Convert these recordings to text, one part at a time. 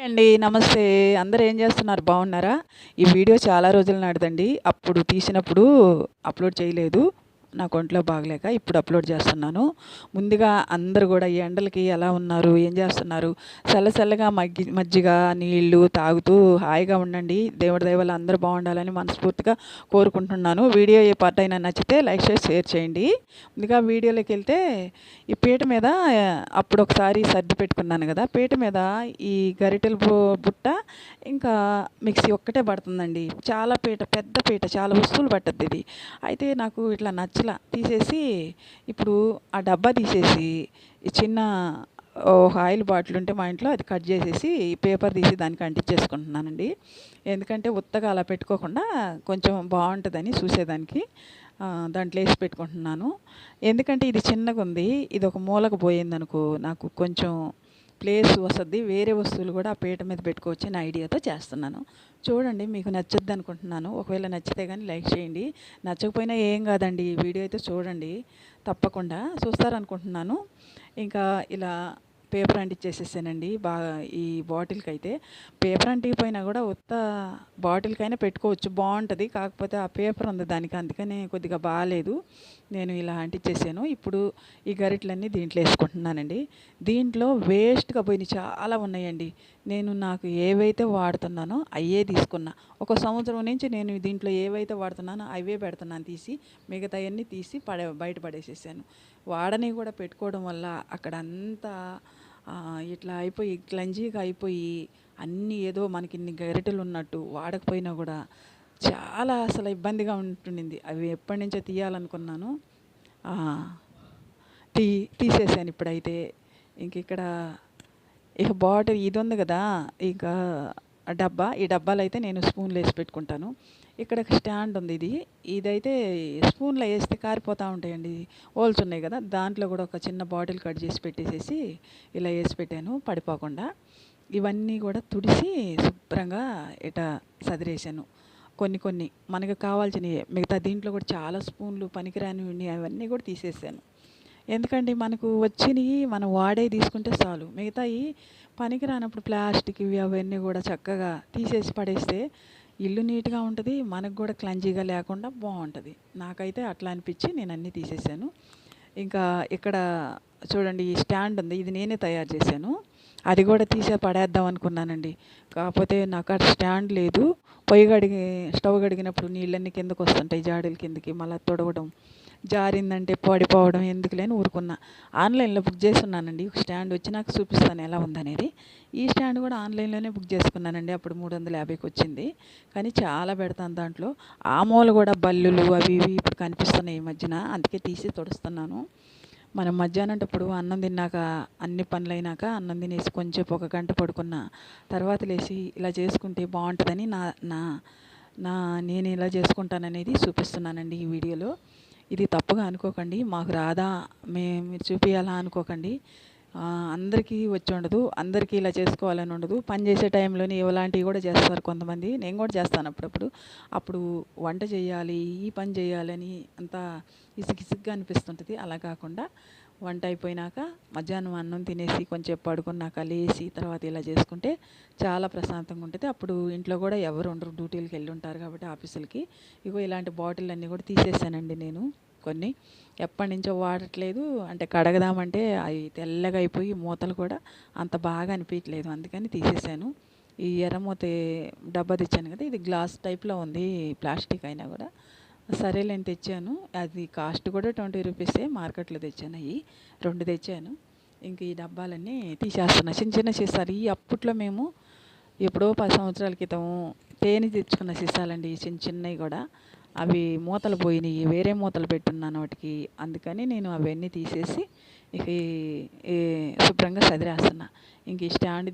అండి. నమస్తే. అందరూ ఏం చేస్తున్నారు? బాగున్నారా? ఈ వీడియో చాలా రోజుల నాటిదండి. అప్పుడు తీసినప్పుడు అప్‌లోడ్ చేయలేదు. నాకు ఒంట్లో బాగలేక ఇప్పుడు అప్‌లోడ్ చేస్తున్నాను. ముందుగా అందరూ గూడా ఈ ఎండలకి ఎలా ఉన్నారు? ఏం చేస్తున్నారు? చల్లగా మజ్జిగ, నీళ్ళు తాగుతూ హాయిగా ఉండండి. దేవుడి దయ వల్ల అందరూ బాగుండాలని మనస్ఫూర్తిగా కోరుకుంటున్నాను. వీడియో ఏ పార్ట్ అయినా నచ్చితే లైక్ చేసి షేర్ చేయండి. ముందుగా వీడియోలోకెళ్తే ఈ పీట మీద అప్పుడు ఒకసారి సర్ది పెట్టుకున్నాను కదా! పీట మీద ఈ గరిటెల బుట్ట ఇంకా మిక్సీ ఒక్కటే పడుతుందండి. చాలా పీట, పెద్ద పీట, చాలా వస్తువులు పట్టద్ది ఇది. అయితే నాకు ఇట్లా నచ్చల. తీసేసి ఇప్పుడు ఆ డబ్బా తీసేసి ఈ చిన్న ఒక ఆయిల్ బాటిల్ ఉంటే మా ఇంట్లో అది కట్ చేసేసి పేపర్ తీసి దానికి అంటించేసుకుంటున్నానండి. ఎందుకంటే ఉత్తగా అలా పెట్టుకోకుండా కొంచెం బాగుంటుందని చూసేదానికి దాంట్లో వేసి పెట్టుకుంటున్నాను. ఎందుకంటే ఇది చిన్నగుంది. ఇది ఒక మూలకు పోయిందనుకో నాకు కొంచెం ప్లేస్ వస్తది. వేరే వస్తువులు కూడా ఆ పీట మీద పెట్టుకోవచ్చని ఐడియాతో చేస్తున్నాను. చూడండి, మీకు నచ్చుద్ది అనుకుంటున్నాను. ఒకవేళ నచ్చితే గానీ లైక్ చేయండి. నచ్చకపోయినా ఏం కాదండి. ఈ వీడియో అయితే చూడండి. తప్పకుండా చూస్తారనుకుంటున్నాను. ఇంకా ఇలా పేపర్ అంటించేసేసానండి. బాగా ఈ బాటిల్‌కైతే పేపర్ అంటికిపోయినా కూడా ఉత్త బాటిల్‌కైనా పెట్టుకోవచ్చు, బాగుంటుంది. కాకపోతే ఆ పేపర్ ఉంది దానికి, అందుకనే కొద్దిగా బాలేదు. నేను ఇలా అంటించేసాను. ఇప్పుడు ఈ గరిటెలన్నీ దీంట్లో వేసుకుంటున్నానండి. దీంట్లో వేస్ట్‌గా పోయినవి చాలా ఉన్నాయండి. నాకు ఏవైతే వాడుతున్నానో అయ్యే తీసుకున్నా. ఒక సంవత్సరం నుంచి నేను దీంట్లో ఏవైతే వాడుతున్నానో అవే పెడుతున్నాను తీసి. మిగతాయన్నీ తీసి బయట పడేసేసాను. వాడనివి కూడా పెట్టుకోవడం వల్ల అక్కడంతా ఇట్లా అయిపోయి క్లంజీగా అయిపోయి అన్నీ ఏదో మనకి ఇన్ని గరిటెలు ఉన్నట్టు వాడకపోయినా కూడా చాలా అసలు ఇబ్బందిగా ఉంటుండింది. అవి ఎప్పటినుంచో తీయాలనుకున్నాను. ఆ, తీసేసాను ఇప్పుడైతే. ఇక్కడ ఇక బాటిల్ ఇది ఉంది కదా, ఇక డబ్బా, ఈ డబ్బాలో అయితే నేను స్పూన్లు వేసి పెట్టుకుంటాను. ఇక్కడ స్టాండ్ ఉంది. ఇదైతే స్పూన్లో వేస్తే కారిపోతూ ఉంటాయండి. హోల్స్ ఉన్నాయి కదా, దాంట్లో కూడా ఒక చిన్న బాటిల్ కట్ చేసి పెట్టేసేసి ఇలా వేసి పెట్టాను పడిపోకుండా. ఇవన్నీ కూడా తుడిసి శుభ్రంగా ఇట సదిరేసాను. కొన్ని మనకు కావాల్సినవి. మిగతా దీంట్లో కూడా చాలా స్పూన్లు పనికిరానివి అవన్నీ కూడా తీసేసాను. ఎందుకంటే మనకు వచ్చినవి మనం వాడే తీసుకుంటే చాలు. మిగతాయి పనికిరానప్పుడు ప్లాస్టిక్ ఇవి అవన్నీ కూడా చక్కగా తీసేసి పడేస్తే ఇల్లు నీట్గా ఉంటుంది, మనకు కూడా క్లంజీగా లేకుండా బాగుంటుంది. నాకైతే అట్లా అనిపించి నేను అన్నీ తీసేసాను. ఇంకా ఇక్కడ చూడండి, ఈ స్టాండ్ ఉంది. ఇది నేనే తయారు చేశాను. అది కూడా తీసే పడేద్దాం అనుకున్నానండి. కాకపోతే నాకు అక్కడ స్టాండ్ లేదు. స్టవ్ కడిగినప్పుడు నీళ్ళన్నీ కిందకు వస్తుంటాయి, జాడీల కిందకి. మళ్ళీ తొడవడం, జారిందంటే పడిపోవడం ఎందుకులే అని ఊరుకున్నా. ఆన్లైన్లో బుక్ చేసుకున్నానండి. స్టాండ్ వచ్చి నాకు చూపిస్తాను ఎలా ఉందనేది. ఈ స్టాండ్ కూడా ఆన్లైన్లోనే బుక్ చేసుకున్నానండి. అప్పుడు 350కి వచ్చింది. కానీ చాలా పెడతాను దాంట్లో. ఆ మూల కూడా బల్లులు అవి ఇవి ఇప్పుడు కనిపిస్తున్నాయి ఈ మధ్యన. అందుకే తీసి తుడుస్తున్నాను. మనం మధ్యాహ్నంటప్పుడు అన్నం తిన్నాక, అన్ని పనులైనాక అన్నం తినేసి కొంచెం ఒక గంట పడుకున్న తర్వాత లేచి ఇలా చేసుకుంటే బాగుంటుందని నా నా నా నేను ఇలా చేసుకుంటాననేది చూపిస్తున్నానండి ఈ వీడియోలో. ఇది తప్పుగా అనుకోకండి. మాకు రాదా, మీరు చూపియాలా అనుకోకండి. అందరికీ వచ్చి ఉండదు, అందరికీ ఇలా చేసుకోవాలని ఉండదు. పని చేసే టైంలోనే ఇలాంటివి కూడా చేస్తారు కొంతమంది. నేను కూడా చేస్తాను అప్పుడప్పుడు. అప్పుడు వంట చేయాలి, ఈ పని చేయాలని అంతా ఇసుగ్గా అనిపిస్తుంటుంది. అలా కాకుండా వంట అయిపోయినాక మధ్యాహ్నం అన్నం తినేసి కొంచెం పడుకున్నాక లేచి తర్వాత ఇలా చేసుకుంటే చాలా ప్రశాంతంగా ఉంటుంది. అప్పుడు ఇంట్లో కూడా ఎవరు ఉండరు, డ్యూటీలకు వెళ్ళి ఉంటారు కాబట్టి ఆఫీసులకి. ఇగో ఇలాంటి బాటిల్ అన్నీ కూడా తీసేసానండి నేను. కొన్ని ఎప్పటి నుంచో వాడట్లేదు. అంటే కడగదామంటే అవి తెల్లగా అయిపోయి మూతలు కూడా అంత బాగా అనిపించలేదు, అందుకని తీసేసాను. ఈ ఎర్రమూత డబ్బా తెచ్చాను కదా, ఇది గ్లాస్ టైప్లో ఉంది, ప్లాస్టిక్ అయినా కూడా. సరేలేని తెచ్చాను. అది కాస్ట్ కూడా 20 రూపీసే. మార్కెట్లో తెచ్చాను. అవి 2 తెచ్చాను. ఇంక ఈ డబ్బాలన్నీ తీసేస్తున్నా. చిన్న సీసాలు. ఈ అప్పట్లో మేము ఎప్పుడో 10 సంవత్సరాల క్రితం తేనె తెచ్చుకున్న సీసాలండి, చిన్నవి కూడా. అవి మూతలు పోయినాయి, వేరే మూతలు పెట్టున్నాను వాటికి. అందుకని నేను అవన్నీ తీసేసి ఇక శుభ్రంగా సదిరేస్తున్నా. ఇంక ఈ స్టాండ్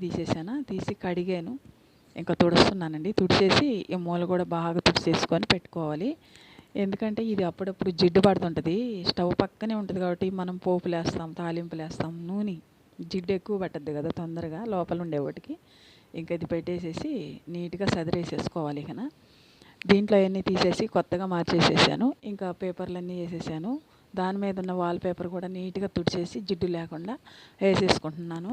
తీసి కడిగాను. ఇంకా తుడుస్తున్నానండి. తుడిచేసి ఈ మూల కూడా బాగా తుడిచేసుకొని పెట్టుకోవాలి. ఎందుకంటే ఇది అప్పుడప్పుడు జిడ్డు పడుతుంటుంది. స్టవ్ పక్కనే ఉంటుంది కాబట్టి మనం పోపులు వేస్తాం, తాలింపులు వేస్తాం, నూనె జిడ్డు ఎక్కువ పట్టద్దు కదా తొందరగా లోపల ఉండే వాటికి. ఇంకా ఇది పెట్టేసేసి నీట్గా సదిరేసేసుకోవాలి. ఇక దీంట్లో అన్నీ తీసేసి కొత్తగా మార్చేసేసాను. ఇంకా పేపర్లన్నీ వేసేసాను. దాని మీద ఉన్న వాల్ పేపర్ కూడా నీట్గా తుడిచేసి జిడ్డు లేకుండా వేసేసుకుంటున్నాను.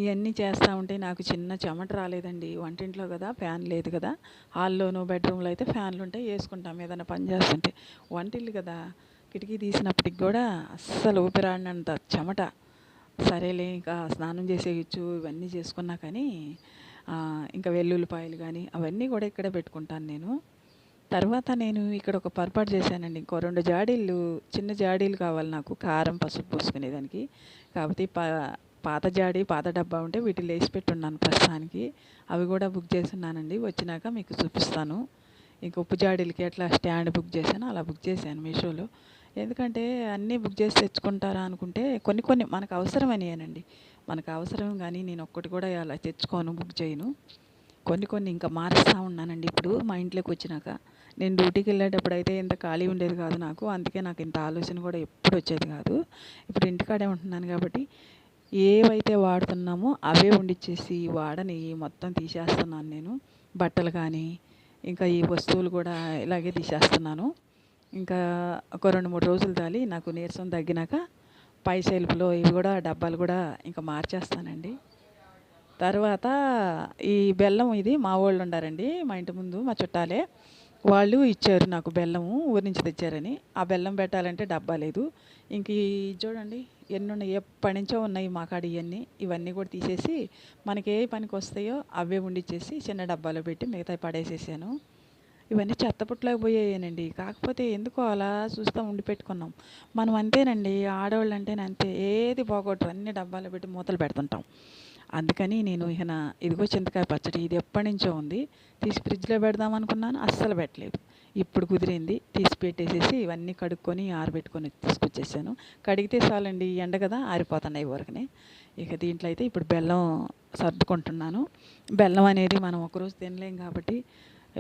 ఇవన్నీ చేస్తూ ఉంటే నాకు చిన్న చెమట రాలేదండి. వంటింట్లో కదా, ఫ్యాన్ లేదు కదా. హాల్లోనూ బెడ్రూమ్లో అయితే ఫ్యాన్లు ఉంటాయి, వేసుకుంటాం ఏదైనా పని చేస్తుంటే. వంటిల్లు కదా, కిటికీ తీసినప్పటికి కూడా అస్సలు ఊపిరాడినంత చెమట. సరేలే ఇంకా స్నానం చేసేయచ్చు ఇవన్నీ చేసుకున్నా కానీ ఇంకా వెల్లుల్లిపాయలు కానీ అవన్నీ కూడా ఇక్కడే పెట్టుకుంటాను నేను. తర్వాత నేను ఇక్కడ ఒక పొరపాటు చేశానండి. ఇంకో 2 జాడీలు, చిన్న జాడీలు కావాలి నాకు కారం, పసుపు పూసుకునేదానికి. కాకపోతే పాత జాడీ, పాత డబ్బా ఉంటే వీటిలో వేసి పెట్టున్నాను ప్రస్తుతానికి. అవి కూడా బుక్ చేసున్నానండి. వచ్చినాక మీకు చూపిస్తాను. ఇంక ఉప్పు జాడీలకి ఎట్లా స్టాండ్ బుక్ చేశానో అలా బుక్ చేశాను మీషోలో. ఎందుకంటే అన్నీ బుక్ చేసి తెచ్చుకుంటారా అనుకుంటే కొన్ని కొన్ని మనకు అవసరమనియేనండి. మనకు అవసరం కానీ నేను ఒక్కటి కూడా అలా తెచ్చుకోను, బుక్ చేయను. కొన్ని కొన్ని ఇంకా మారుస్తూ ఉన్నానండి ఇప్పుడు మా ఇంట్లోకి వచ్చినాక. నేను డ్యూటీకి వెళ్ళేటప్పుడు అయితే ఇంత ఖాళీ ఉండేది కాదు నాకు. అందుకే నాకు ఇంత ఆలోచన కూడా ఎప్పుడు వచ్చేది కాదు. ఇప్పుడు ఇంటికాడే ఉంటున్నాను కాబట్టి ఏవైతే వాడుతున్నామో అవే వండిచ్చేసి వాడని మొత్తం తీసేస్తున్నాను నేను. బట్టలు కానీ ఇంకా ఈ వస్తువులు కూడా ఇలాగే తీసేస్తున్నాను. ఇంకా ఒక 2-3 రోజులు తాలి నాకు నీరసం తగ్గినాక పై సెల్ఫ్లో ఇవి కూడా డబ్బాలు కూడా ఇంకా మార్చేస్తానండి. తర్వాత ఈ బెల్లం ఇది మా వాళ్ళు ఉండారండి మా ఇంటి ముందు, మా చుట్టాలే. వాళ్ళు ఇచ్చారు నాకు బెల్లము, ఊరి నుంచి తెచ్చారని. ఆ బెల్లం పెట్టాలంటే డబ్బా లేదు. ఇంక ఈ చూడండి ఎన్నున్నాయి, ఎప్పటి నుంచో ఉన్నాయి మా కాడ ఇవన్నీ. ఇవన్నీ కూడా తీసేసి మనకి ఏ పనికి వస్తాయో అవే వండిచ్చేసి చిన్న డబ్బాలో పెట్టి మిగతావి పడేసేసాను. ఇవన్నీ చెత్తపుట్టలోకి పోయాయేనండి. కాకపోతే ఎందుకో అలా చూస్తూ ఉండి పెట్టుకున్నాం. మనం అంతేనండి, ఆడవాళ్ళు అంటేనే అంతే. ఏది పోగొట్టరు, అన్ని డబ్బాలో పెట్టి మూతలు పెడుతుంటాం. అందుకని నేను ఇదిగో చింతకాయ పచ్చడి, ఇది ఎప్పటి నుంచో ఉంది. తీసి ఫ్రిడ్జ్లో పెడదాం అనుకున్నాను, అస్సలు పెట్టలేదు. ఇప్పుడు కుదిరింది, తీసి పెట్టేసేసి ఇవన్నీ కడుక్కొని ఆరబెట్టుకొని తీసుకొచ్చేసాను. కడిగితే చాలండి, ఎండ కదా, ఆరిపోతున్నాయి ఊరకనే. ఇక దీంట్లో అయితే ఇప్పుడు బెల్లం సర్దుకుంటున్నాను. బెల్లం అనేది మనం ఒకరోజు తినలేం కాబట్టి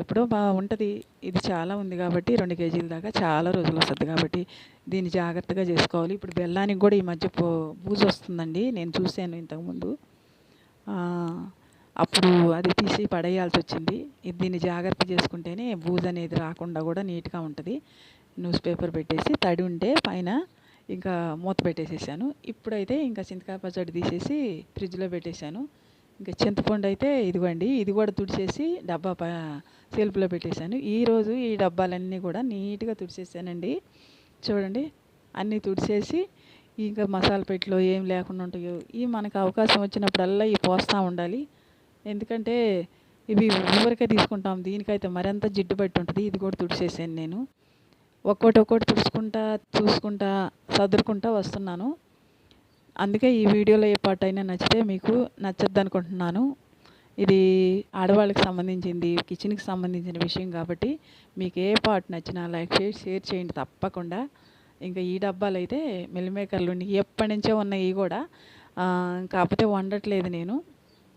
ఎప్పుడో ఉంటుంది. ఇది చాలా ఉంది కాబట్టి 2 కేజీల దాకా చాలా రోజులు వస్తుంది కాబట్టి దీన్ని జాగ్రత్తగా చేసుకోవాలి. ఇప్పుడు బెల్లానికి కూడా ఈ మధ్య బూజు వస్తుందండి, నేను చూశాను ఇంతకుముందు. అప్పుడు అది తీసి పడేయాల్సి వచ్చింది. దీన్ని జాగ్రత్త చేసుకుంటేనే బూజు అనేది రాకుండా కూడా నీట్గా ఉంటుంది. న్యూస్ పేపర్ పెట్టేసి తడి ఉంటే పైన ఇంకా మూత పెట్టేసేసాను. ఇప్పుడైతే ఇంకా చింతకాయ పచ్చడి తీసేసి ఫ్రిడ్జ్లో పెట్టేశాను. ఇంకా చింతపండు అయితే ఇదిగోండి, ఇది కూడా తుడిచేసి డబ్బా సెల్ఫ్లో పెట్టేశాను. ఈరోజు ఈ డబ్బాలన్నీ కూడా నీట్గా తుడిచేసానండి. చూడండి, అన్నీ తుడిచేసి ఇంకా మసాలా పెట్టులో ఏం లేకుండా ఉంటాయో ఇవి మనకు అవకాశం వచ్చినప్పుడల్లా ఇవి పోస్తూ ఉండాలి. ఎందుకంటే ఇవి ఊరికే తీసుకుంటాం, దీనికైతే మరింత జిడ్డు పట్టి ఉంటుంది. ఇది కూడా తుడిచేసాను నేను. ఒక్కోటి తుడుచుకుంటా చూసుకుంటా సదురుకుంటా వస్తున్నాను. అందుకే ఈ వీడియోలో ఏ పార్ట్ అయినా నచ్చితే మీకు నచ్చద్దు అనుకుంటున్నాను. ఇది ఆడవాళ్ళకి సంబంధించింది, కిచెన్కి సంబంధించిన విషయం కాబట్టి మీకు ఏ పార్ట్ నచ్చినా లైక్ చేసి షేర్ చేయండి తప్పకుండా. ఇంకా ఈ డబ్బాలు అయితే మిల్ మేకర్లు ఎప్పటి నుంచో ఉన్నాయి ఇవి కూడా, కాకపోతే వండట్లేదు నేను.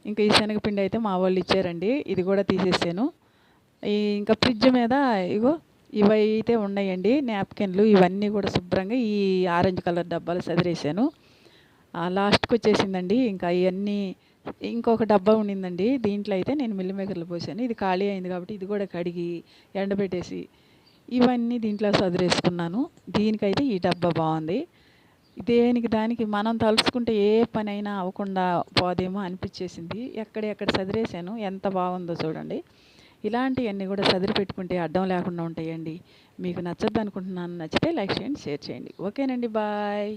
ఇంకా ఈ శనగపిండి అయితే మా వాళ్ళు ఇచ్చారండి, ఇది కూడా తీసేసాను. ఇంకా ఫ్రిడ్జ్ మీద ఇగో ఇవైతే ఉన్నాయండి నాప్కిన్లు, ఇవన్నీ కూడా శుభ్రంగా ఈ ఆరెంజ్ కలర్ డబ్బాలు సదిరేసాను. లాస్ట్కి వచ్చేసిందండి. ఇంకా ఇవన్నీ ఇంకొక డబ్బా ఉండిందండి, దీంట్లో అయితే నేను మిల్ మేకర్లు పోసాను. ఇది ఖాళీ అయింది కాబట్టి ఇది కూడా కడిగి ఎండబెట్టేసి ఇవన్నీ దీంట్లో సదిరేసుకున్నాను. దీనికైతే ఈ డబ్బా బాగుంది. దేనికి దానికి మనం తలుచుకుంటే ఏ పని అయినా అవ్వకుండా పోదేమో అనిపించేసింది. ఎక్కడ సదిరేసాను, ఎంత బాగుందో చూడండి. ఇలాంటివన్నీ కూడా సదిరి పెట్టుకుంటే అడ్డం లేకుండా ఉంటాయండి. మీకు నచ్చద్దు అనుకుంటున్నాను. నచ్చితే లైక్ చేయండి, షేర్ చేయండి. ఓకేనండి, బాయ్.